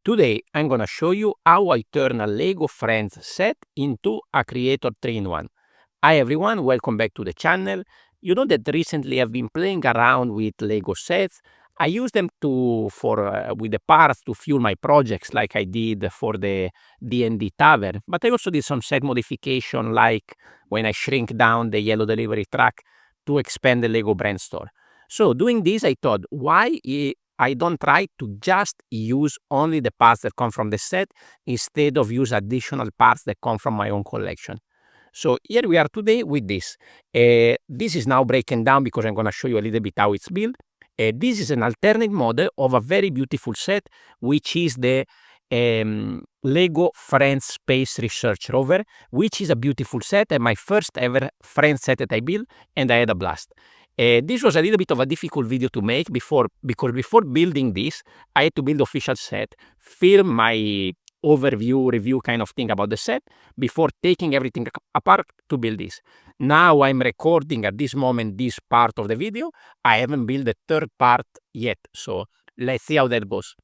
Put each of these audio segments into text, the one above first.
Today, I'm gonna show you how I turn a Lego Friends set into a Creator 3-in-1. Hi everyone, welcome back to the channel. You know that recently I've been playing around with Lego sets. I use them with the parts to fuel my projects like I did for the D&D Tavern, but I also did some set modification like when I shrink down the yellow delivery truck to expand the Lego brand store. So doing this, I thought, why I don't try to just use only the parts that come from the set instead of use additional parts that come from my own collection. So here we are today with this. This is now breaking down because I'm going to show you a little bit how it's built. This is an alternate model of a very beautiful set, which is the Lego Friends Space Research Rover, which is a beautiful set and my first ever Friends set that I built, and I had a blast. This was a little bit of a difficult video to make because before building this, I had to build the official set, film my overview, review kind of thing about the set before taking everything apart to build this. Now I'm recording at this moment this part of the video. I haven't built the third part yet, so let's see how that goes.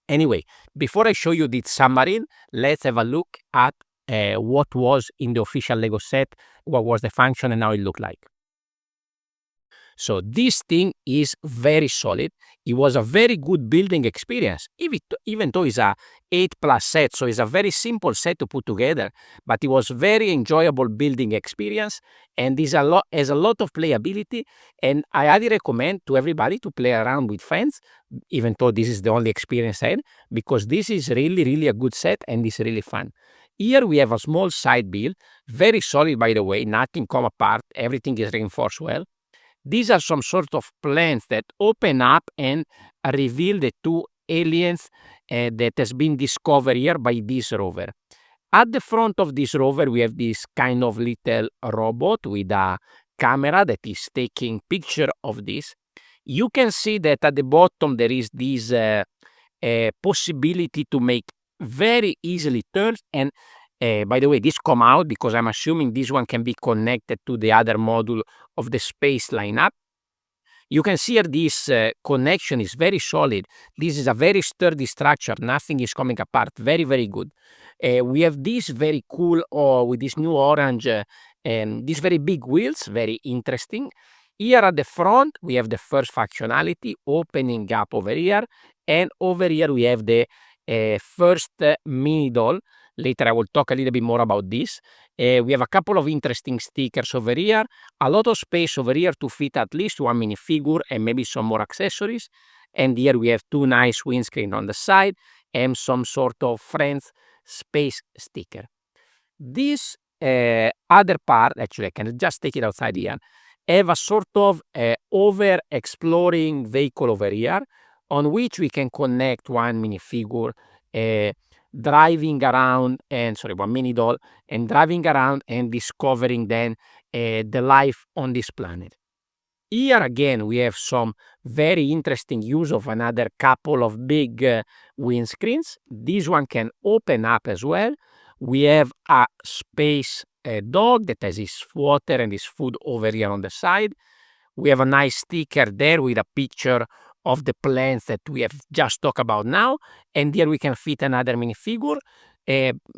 Anyway, before I show you this submarine, let's have a look at what was in the official Lego set, what was the function, and how it looked like. So this thing is very solid. It was a very good building experience, even though it's a 8+ set, so it's a very simple set to put together, but it was very enjoyable building experience, and has a lot of playability, and I highly recommend to everybody to play around with friends, even though this is the only experience I had, because this is really a good set and it's really fun. Here we have a small side build, very solid by the way, nothing come apart, everything is reinforced well. These are some sort of plans that open up and reveal the two aliens that has been discovered here by this rover. At the front of this rover, we have this kind of little robot with a camera that is taking picture of this. You can see that at the bottom there is this possibility to make very easily turns, and by the way, this come out because I'm assuming this one can be connected to the other module of the space lineup. You can see here this connection is very solid. This is a very sturdy structure. Nothing is coming apart. Very good. We have this very cool, with this new orange, these very big wheels, very interesting. Here at the front, we have the first functionality opening up over here. And over here, we have the first mini doll. Later I will talk a little bit more about this. We have a couple of interesting stickers over here, a lot of space over here to fit at least one minifigure and maybe some more accessories. And here we have two nice windscreen on the side and some sort of Friends space sticker. This other part, actually I can just take it outside here, have a sort of over exploring vehicle over here on which we can connect one minifigure driving around, and one mini doll, and driving around and discovering then the life on this planet. Here again we have some very interesting use of another couple of big windscreens. This one can open up as well. We have a space dog that has his water and his food over here on the side. We have a nice sticker there with a picture of the plants that we have just talked about now, and here we can fit another minifigure,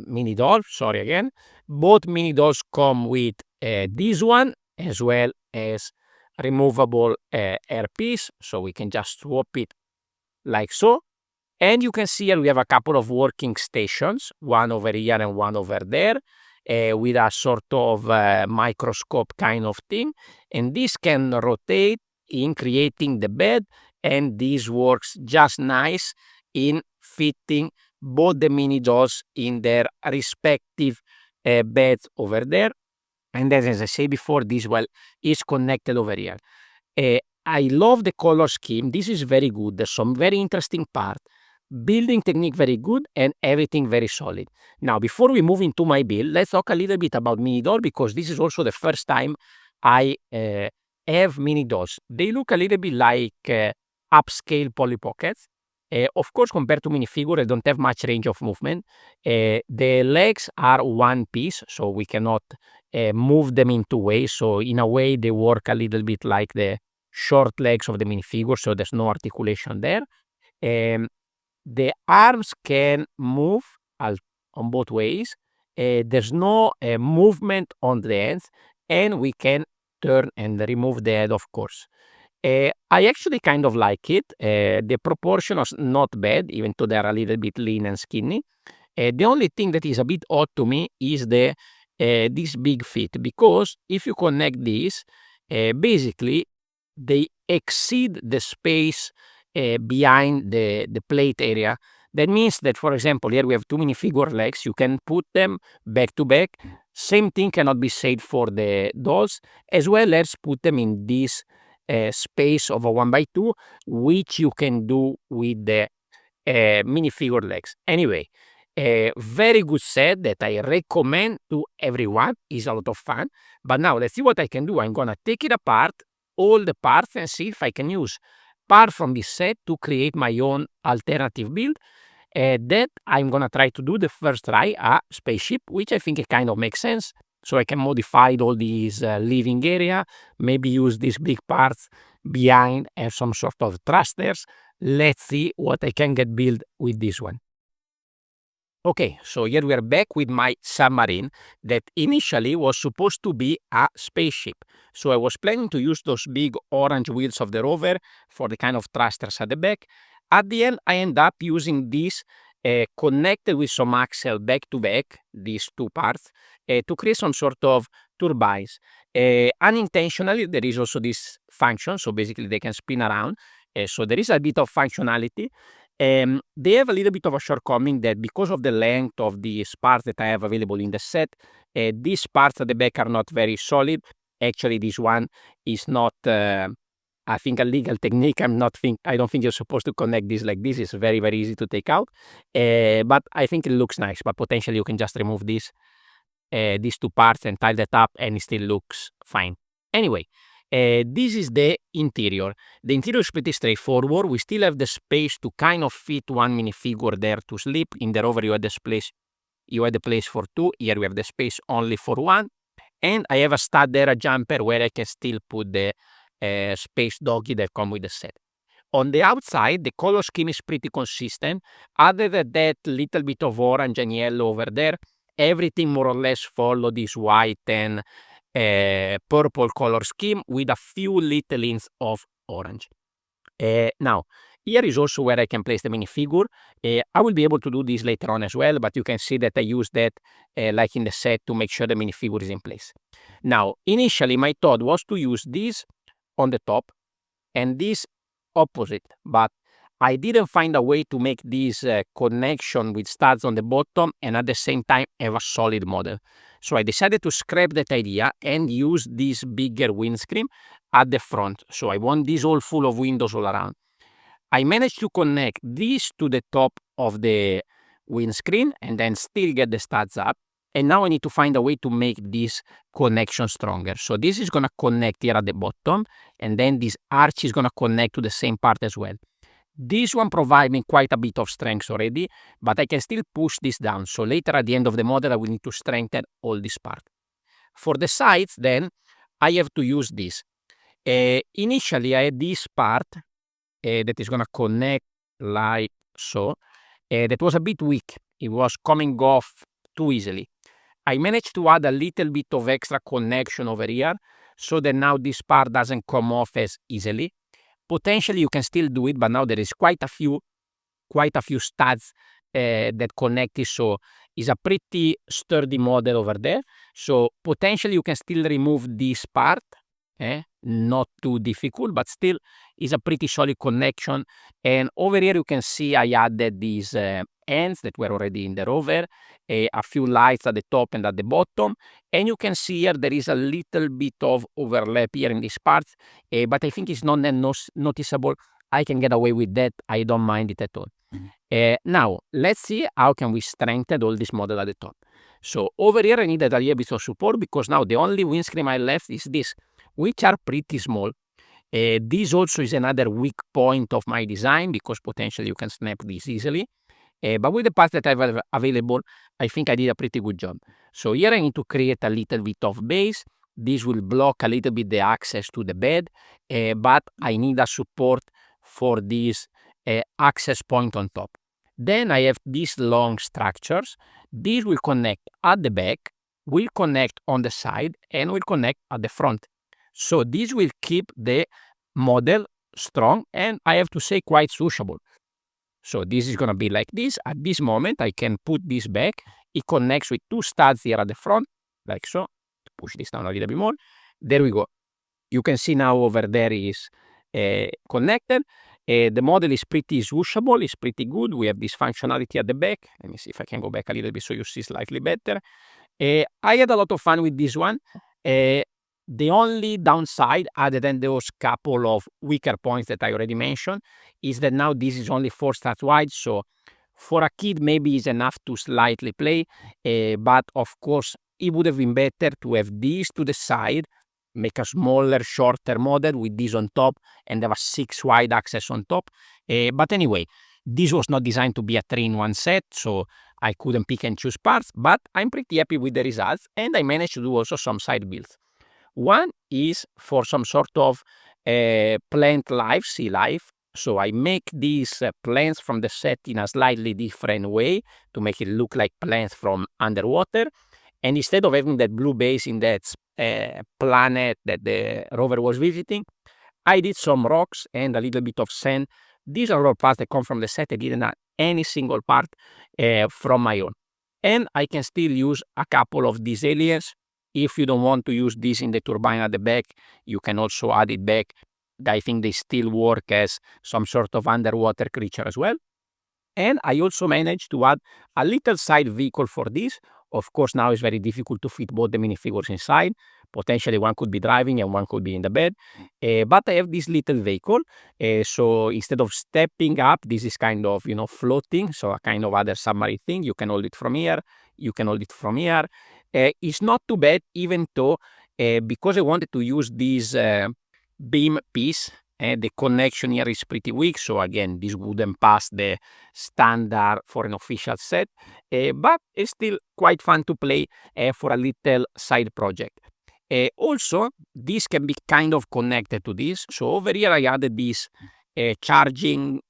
mini doll, sorry again. Both mini dolls come with this one as well as removable airpiece, so we can just swap it like so. And you can see here we have a couple of working stations, one over here and one over there, with a sort of microscope kind of thing, and this can rotate in creating the bed, and this works just nice in fitting both the mini dolls in their respective beds over there. And then, as I said before, this well is connected over here. I love the color scheme. This is very good. There's some very interesting part. Building technique very good, and everything very solid. Now, before we move into my build, let's talk a little bit about mini doll, because this is also the first time I have mini dolls. They look a little bit like upscale Polly Pockets. Of course, compared to minifigure, they don't have much range of movement. The legs are one piece, so we cannot move them in two ways. So in a way, they work a little bit like the short legs of the minifigure, so there's no articulation there. the arms can move on both ways. There's no movement on the ends, and we can turn and remove the head, of course. I actually kind of like it. The proportion is not bad, even though they're a little bit lean and skinny. The only thing that is a bit odd to me is this big feet, because if you connect these, basically they exceed the space behind the plate area. That means that, for example, here we have two minifigure legs. You can put them back to back. Same thing cannot be said for the dolls, as well as put them in this space of a 1x2, which you can do with the minifigure legs. Anyway, a very good set that I recommend to everyone. Is a lot of fun. But now let's see what I can do. I'm gonna take it apart, all the parts, and see if I can use part from this set to create my own alternative build. That I'm gonna try to do the first try a spaceship, which I think it kind of makes sense. So I can modify all these living area, maybe use these big parts behind and some sort of thrusters. Let's see what I can get built with this one. Okay, so here we are back with my submarine that initially was supposed to be a spaceship. So I was planning to use those big orange wheels of the Rover for the kind of thrusters at the back. At the end, I end up using this connected with some axle back to back, these two parts, to create some sort of turbines. Unintentionally, there is also this function, so basically they can spin around. So there is a bit of functionality. They have a little bit of a shortcoming that because of the length of the parts that I have available in the set, these parts at the back are not very solid. Actually, this one is not, I think, a legal technique. I don't think you're supposed to connect this like this. It's very, very easy to take out. But I think it looks nice. But potentially you can just remove these two parts and tie that up, and it still looks fine. Anyway, this is the interior. The interior is pretty straightforward. We still have the space to kind of fit one minifigure there to sleep. In the Rover, you had the place for two. Here we have the space only for one. And I have a stud there, a jumper, where I can still put the space doggy that come with the set. On the outside, the color scheme is pretty consistent. Other than that little bit of orange and yellow over there, everything more or less follow this white and purple color scheme with a few little hints of orange. Now, here is also where I can place the minifigure. I will be able to do this later on as well, but you can see that I use that like in the set to make sure the minifigure is in place. Now, initially my thought was to use this on the top and this opposite, but I didn't find a way to make this connection with studs on the bottom and at the same time have a solid model. So I decided to scrap that idea and use this bigger windscreen at the front. So I want this all full of windows all around. I managed to connect this to the top of the windscreen and then still get the studs up. And now I need to find a way to make this connection stronger. So this is going to connect here at the bottom, and then this arch is going to connect to the same part as well. This one provides me quite a bit of strength already, but I can still push this down. So later at the end of the model, I will need to strengthen all this part. For the sides, then, I have to use this. Initially, I had this part that is going to connect like so. That was a bit weak. It was coming off too easily. I managed to add a little bit of extra connection over here so that now this part doesn't come off as easily. Potentially you can still do it, but now there is quite a few studs that connect it, so it's a pretty sturdy model over there. So potentially you can still remove this part, not too difficult, but still is a pretty solid connection. And over here you can see I added these ends that were already in the Rover, a few lights at the top and at the bottom, and you can see here there is a little bit of overlap here in this part, but I think it's not noticeable. I can get away with that. I don't mind it at all. Now let's see how can we strengthen all this model at the top. So over here I needed a little bit of support because now the only windscreen I left is this, which are pretty small. This also is another weak point of my design because potentially you can snap this easily. But with the parts that I have available, I think I did a pretty good job. So here I need to create a little bit of base. This will block a little bit the access to the bed, but I need a support for this access point on top. Then I have these long structures. These will connect at the back, will connect on the side, and will connect at the front. So this will keep the model strong, and I have to say quite sociable. So this is going to be like this. At this moment, I can put this back. It connects with two studs here at the front, like so. Push this down a little bit more. There we go. You can see now over there is connected. The model is pretty swooshable, it's pretty good. We have this functionality at the back. Let me see if I can go back a little bit so you see slightly better. I had a lot of fun with this one. The only downside, other than those couple of weaker points that I already mentioned, is that now this is only 4 studs wide. So for a kid, maybe it's enough to slightly play. But of course, it would have been better to have this to the side, make a smaller, shorter model with this on top, and have a 6 wide axis on top. But anyway, this was not designed to be a 3-in-1 set, so I couldn't pick and choose parts, but I'm pretty happy with the results, and I managed to do also some side builds. One is for some sort of plant life, sea life. So I make these plants from the set in a slightly different way to make it look like plants from underwater. And instead of having that blue base in that planet that the rover was visiting, I did some rocks and a little bit of sand. These are all parts that come from the set. I didn't add any single part from my own. And I can still use a couple of these aliens. If you don't want to use this in the turbine at the back, you can also add it back. I think they still work as some sort of underwater creature as well. And I also managed to add a little side vehicle for this. Of course, now it's very difficult to fit both the minifigures inside. Potentially one could be driving and one could be in the bed. But I have this little vehicle. So instead of stepping up, this is kind of, floating. So a kind of other submarine thing. You can hold it from here. You can hold it from here. It's not too bad, even though because I wanted to use this beam piece, the connection here is pretty weak. So again, this wouldn't pass the standard for an official set, but it's still quite fun to play for a little side project. Also, this can be kind of connected to this. So over here, I added these charging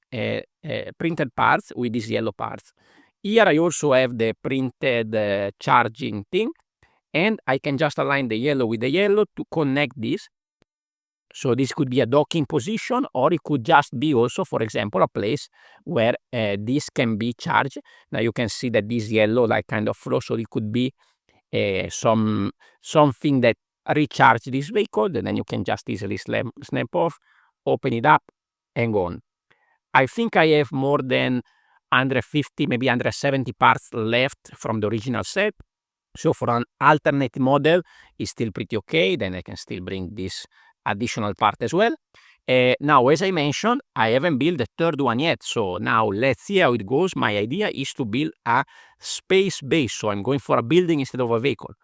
printed parts with these yellow parts. Here I also have the printed charging thing, and I can just align the yellow with the yellow to connect this. So this could be a docking position, or it could just be also, for example, a place where this can be charged. Now you can see that this yellow like kind of flows, so it could be something that recharge this vehicle, and then you can just easily snap off, open it up, and go on. I think I have more than 150, maybe 170 parts left from the original set. So for an alternate model, it's still pretty okay. Then I can still bring this additional part as well. Now, as I mentioned, I haven't built the third one yet. So now let's see how it goes. My idea is to build a space base. So I'm going for a building instead of a vehicle.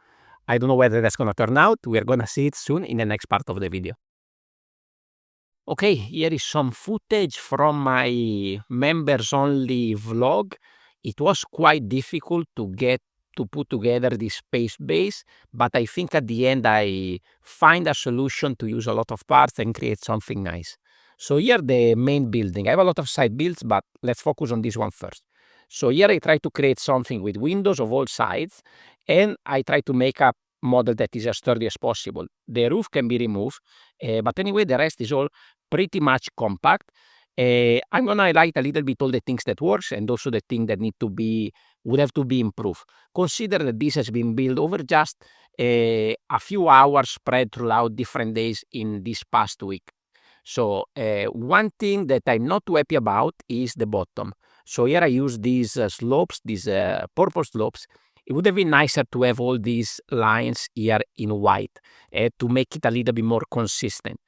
I don't know whether that's going to turn out. We're going to see it soon in the next part of the video. Okay, here is some footage from my members only vlog. It was quite difficult to put together this space base, but I think at the end I find a solution to use a lot of parts and create something nice. So here the main building. I have a lot of side builds, but let's focus on this one first. So here I try to create something with windows of all sides, and I try to make a model that is as sturdy as possible. The roof can be removed, but anyway, the rest is all pretty much compact. I'm gonna highlight a little bit all the things that works and also the things that would have to be improved. Consider that this has been built over just a few hours spread throughout different days in this past week. So one thing that I'm not too happy about is the bottom. So here I use these slopes, these purple slopes. It would have been nicer to have all these lines here in white to make it a little bit more consistent.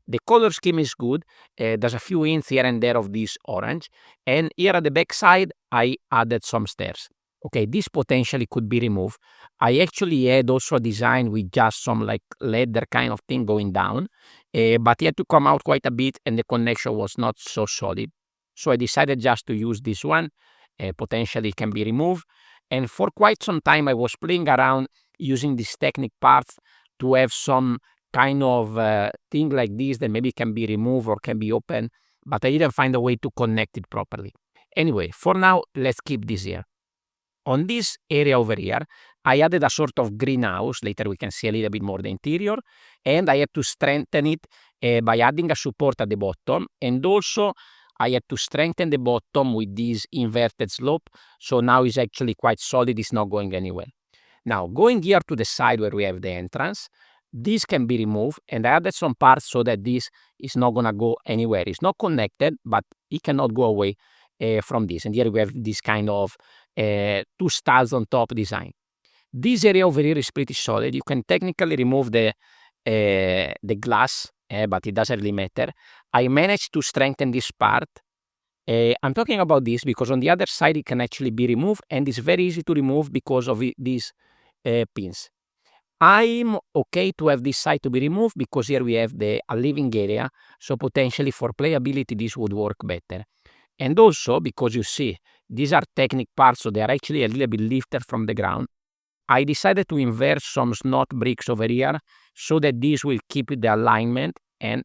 The color scheme is good. There's a few hints here and there of this orange. And here at the back side, I added some stairs. Okay, this potentially could be removed. I actually had also a design with just some like ladder kind of thing going down. But it had to come out quite a bit and the connection was not so solid. So I decided just to use this one. Potentially it can be removed. And for quite some time, I was playing around using these technique parts to have some kind of thing like this that maybe can be removed or can be open, but I didn't find a way to connect it properly. Anyway, for now, let's keep this here. On this area over here, I added a sort of greenhouse. Later we can see a little bit more the interior. And I had to strengthen it by adding a support at the bottom. And also I had to strengthen the bottom with this inverted slope. So now it's actually quite solid. It's not going anywhere. Now, going here to the side where we have the entrance, this can be removed. And I added some parts so that this is not going to go anywhere. It's not connected, but it cannot go away from this. And here we have this kind of two studs on top design. This area over here is pretty solid. You can technically remove the glass, but it doesn't really matter. I managed to strengthen this part. I'm talking about this because on the other side it can actually be removed, and it's very easy to remove because of these pins. I'm okay to have this side to be removed because here we have a living area, so potentially for playability this would work better. And also because you see, these are technic parts, so they are actually a little bit lifted from the ground. I decided to invert some snot bricks over here so that this will keep the alignment and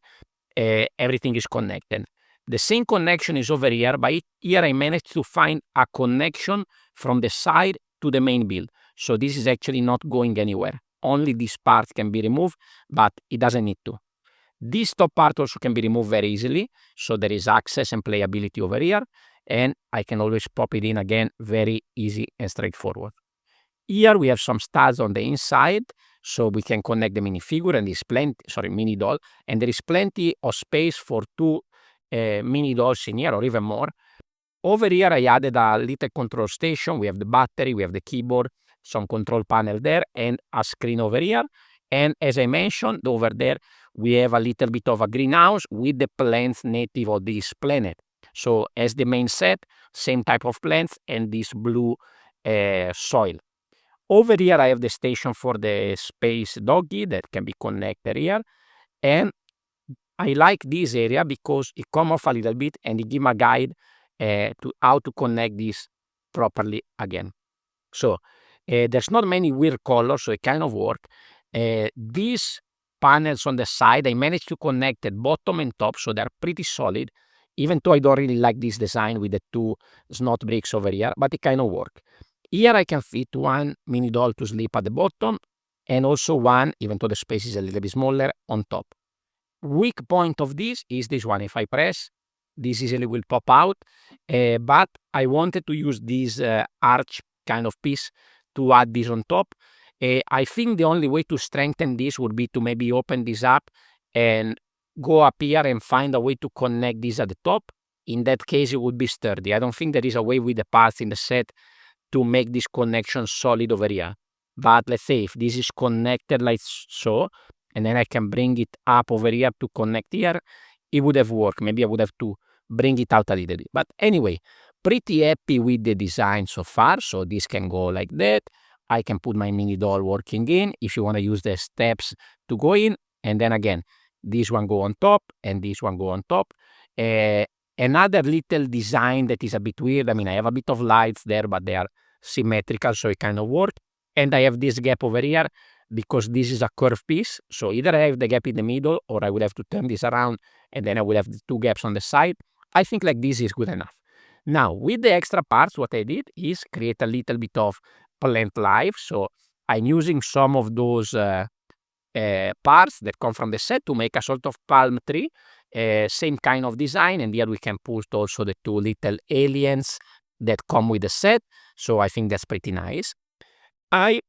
everything is connected. The same connection is over here, but here I managed to find a connection from the side to the main build. So this is actually not going anywhere. Only this part can be removed, but it doesn't need to. This top part also can be removed very easily, so there is access and playability over here, and I can always pop it in again, very easy and straightforward. Here we have some studs on the inside, so we can connect the minifigure and mini doll, and there is plenty of space for two mini dolls in here or even more. Over here I added a little control station. We have the battery, we have the keyboard, some control panel there, and a screen over here. And as I mentioned, over there we have a little bit of a greenhouse with the plants native of this planet. So as the main set, same type of plants and this blue soil. Over here I have the station for the space doggy that can be connected here. And I like this area because it comes off a little bit and it gives me a guide to how to connect this properly again. So there's not many weird colors, so it kind of works. These panels on the side, I managed to connect at bottom and top, so they're pretty solid, even though I don't really like this design with the two snot bricks over here, but it kind of works. Here I can fit one mini doll to sleep at the bottom, and also one, even though the space is a little bit smaller, on top. Weak point of this is this one. If I press, this easily will pop out, but I wanted to use this arch kind of piece to add this on top. I think the only way to strengthen this would be to maybe open this up and go up here and find a way to connect this at the top. In that case, it would be sturdy. I don't think there is a way with the parts in the set to make this connection solid over here. But let's say if this is connected like so, and then I can bring it up over here to connect here, it would have worked. Maybe I would have to bring it out a little bit. But anyway, pretty happy with the design so far. So this can go like that. I can put my mini doll working in if you want to use the steps to go in. And then again, this one go on top and this one go on top. Another little design that is a bit weird. I mean, I have a bit of lights there, but they are symmetrical, so it kind of works. And I have this gap over here because this is a curved piece. So either I have the gap in the middle or I will have to turn this around and then I will have the two gaps on the side. I think like this is good enough. Now, with the extra parts, what I did is create a little bit of plant life. So I'm using some of those parts that come from the set to make a sort of palm tree. Same kind of design, and here we can put also the two little aliens that come with the set. So I think that's pretty nice. I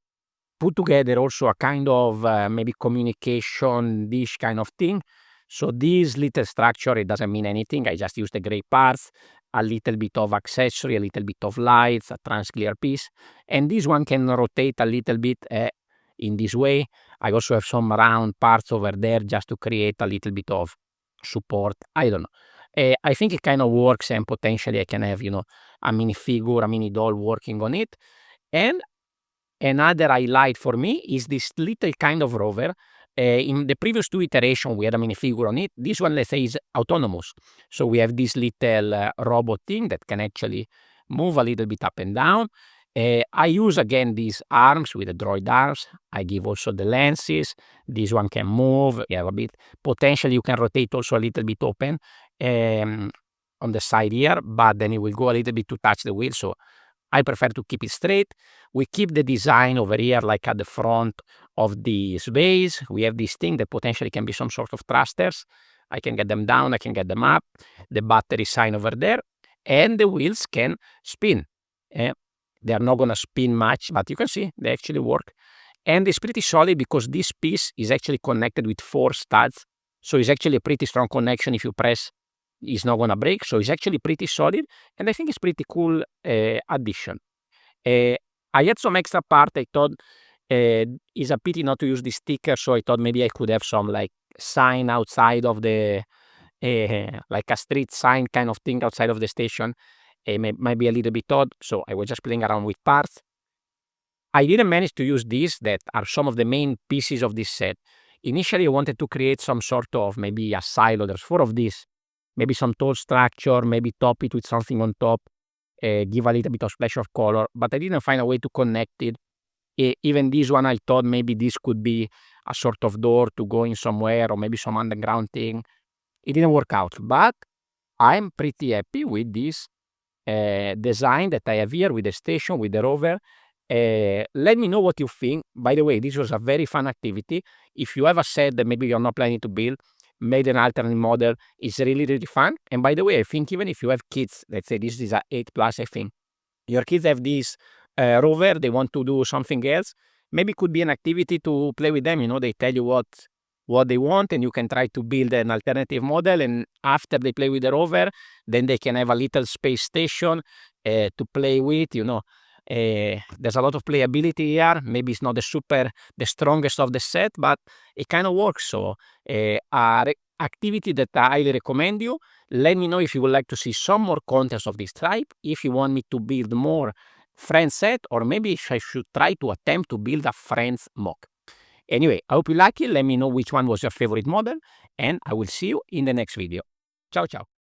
put together also a kind of maybe communication dish kind of thing. So this little structure, it doesn't mean anything. I just use the gray parts, a little bit of accessory, a little bit of lights, a transclear piece. And this one can rotate a little bit in this way. I also have some round parts over there just to create a little bit of support. I don't know. I think it kind of works, and potentially I can have, a minifigure, a mini doll working on it. And another highlight for me is this little kind of rover. In the previous two iterations, we had a minifigure on it. This one, let's say, is autonomous. So we have this little robot thing that can actually move a little bit up and down. I use, again, these arms with the droid arms. I give also the lenses. This one can move. You have a bit. Potentially, you can rotate also a little bit open. on the side here, but then it will go a little bit to touch the wheel. So I prefer to keep it straight. We keep the design over here, like at the front of the base. We have this thing that potentially can be some sort of thrusters. I can get them down, I can get them up. The battery sign over there, and the wheels can spin. They are not gonna spin much, but you can see they actually work. And it's pretty solid because this piece is actually connected with 4 studs. So it's actually a pretty strong connection. If you press, it's not gonna break. So it's actually pretty solid, and I think it's pretty cool addition. I had some extra part. I thought it's a pity not to use this sticker, so I thought maybe I could have some like sign outside of the like a street sign kind of thing outside of the station. Might be a little bit odd, so I was just playing around with parts. I didn't manage to use these that are some of the main pieces of this set. Initially, I wanted to create some sort of maybe a silo. There's 4 of these. Maybe some tall structure, maybe top it with something on top, give a little bit of splash of color, but I didn't find a way to connect it. Even this one, I thought maybe this could be a sort of door to go in somewhere, or maybe some underground thing. It didn't work out, but I'm pretty happy with this design that I have here with the station, with the rover. Let me know what you think. By the way, this was a very fun activity. If you have a set that maybe you're not planning to build, made an alternate model, it's really, really fun. And by the way, I think even if you have kids, let's say this is a 8+, I think, your kids have this rover, they want to do something else, maybe it could be an activity to play with them. They tell you what they want, and you can try to build an alternative model, and after they play with the rover, then they can have a little space station to play with. There's a lot of playability here. Maybe it's not the strongest of the set, but it kind of works. So activity that I highly recommend you. Let me know if you would like to see some more contents of this type, if you want me to build more friend set, or maybe if I should try to attempt to build a friends mock. Anyway, I hope you like it. Let me know which one was your favorite model, and I will see you in the next video. Ciao, ciao.